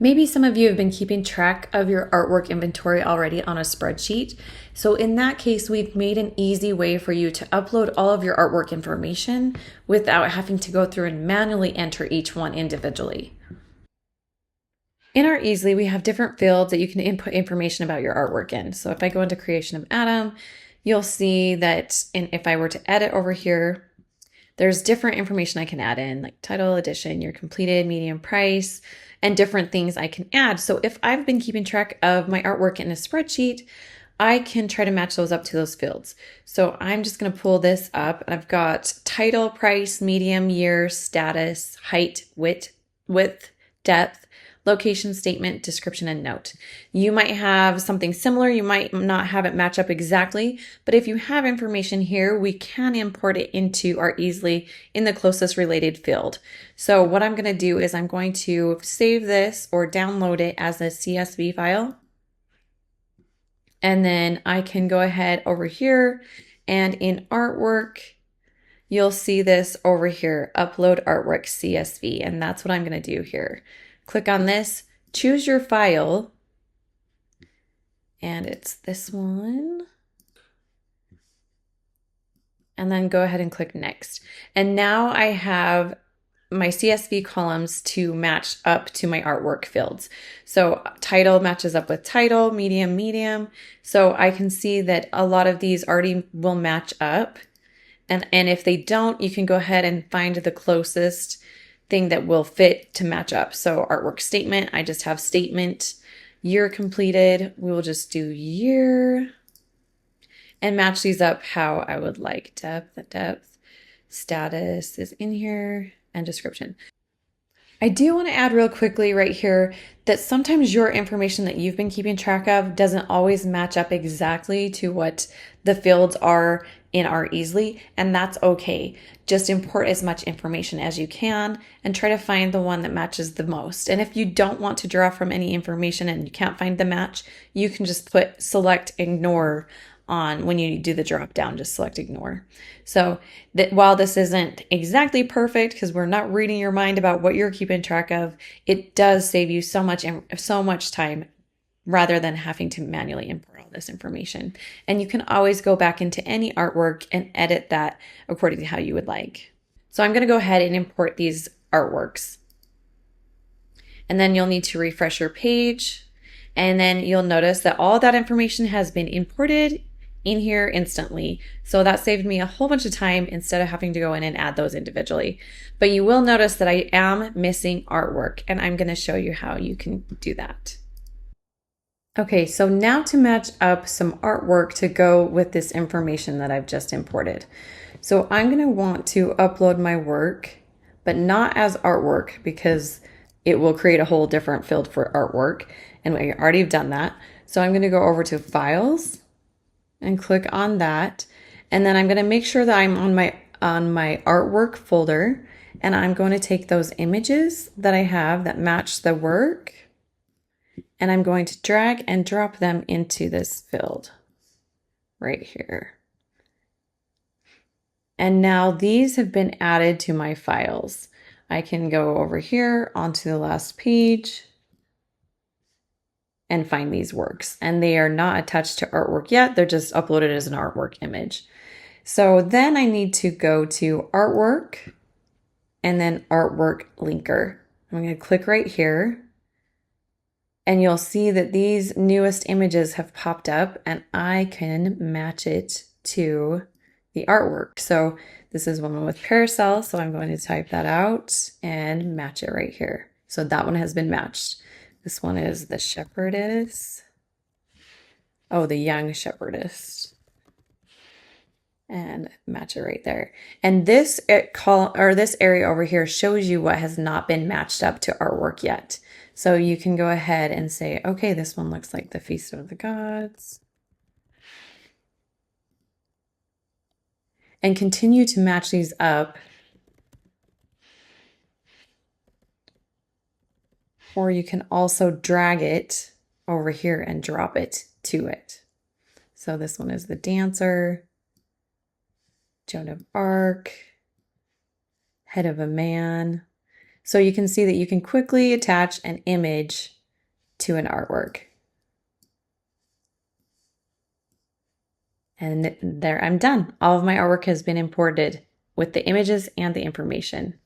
Maybe some of you have been keeping track of your artwork inventory already on a spreadsheet. So in that case, we've made an easy way for you to upload all of your artwork information without having to go through and manually enter each one individually. In our Easily, we have different fields that you can input information about your artwork in. So if I go into creation of Atom, you'll see that if I were to edit over here, there's different information I can add in, like title, edition, your completed, medium, price, and different things I can add. So if I've been keeping track of my artwork in a spreadsheet, I can try to match those up to those fields. So I'm just going to pull this up. I've got title, price, medium, year, status, height, width, depth, location, statement, description, and note. You might have something similar. You might not have it match up exactly, but if you have information here, we can import it into our Easily in the closest related field. So what I'm going to do is I'm going to save this or download it as a CSV file. And then I can go ahead over here and in artwork, you'll see this over here, upload artwork CSV. And that's what I'm going to do here. Click on this, choose your file, and it's this one. And then go ahead and click next. And now I have my CSV columns to match up to my artwork fields. So title matches up with title, medium, medium. So I can see that a lot of these already will match up. And if they don't, you can go ahead and find the closest thing that will fit to match up. So artwork statement, I just have statement. Year completed, we will just do year and match these up how I would like. Depth, status is in here, and description. I do want to add real quickly right here that sometimes your information that you've been keeping track of doesn't always match up exactly to what the fields are in our Easily, and that's okay. Just import as much information as you can and try to find the one that matches the most. And if you don't want to draw from any information and you can't find the match, you can just put select ignore on when you do the drop down, just select ignore. So that while this isn't exactly perfect because we're not reading your mind about what you're keeping track of, it does save you so much time rather than having to manually import all this information. And you can always go back into any artwork and edit that according to how you would like. So I'm going to go ahead and import these artworks. And then you'll need to refresh your page. And then you'll notice that all that information has been imported in here instantly. So that saved me a whole bunch of time instead of having to go in and add those individually. But you will notice that I am missing artwork, and I'm going to show you how you can do that. Okay, so now to match up some artwork to go with this information that I've just imported. So I'm going to want to upload my work, but not as artwork because it will create a whole different field for artwork. And we already have done that. So I'm going to go over to Files and click on that. And then I'm going to make sure that I'm on my artwork folder. And I'm going to take those images that I have that match the work. And I'm going to drag and drop them into this field right here. And now these have been added to my files. I can go over here onto the last page and find these works. And they are not attached to artwork yet. They're just uploaded as an artwork image. So then I need to go to artwork and then artwork linker. I'm going to click right here. And you'll see that these newest images have popped up and I can match it to the artwork. So this is one with carousel. So I'm going to type that out and match it right here. So that one has been matched. This one is the shepherdess. Oh, the young shepherdess. And match it right there. And this area over here shows you what has not been matched up to artwork yet. So you can go ahead and say, okay, this one looks like the Feast of the Gods. And continue to match these up. Or you can also drag it over here and drop it to it. So this one is the dancer, Joan of Arc, head of a man. So you can see that you can quickly attach an image to an artwork. And there, I'm done. All of my artwork has been imported with the images and the information.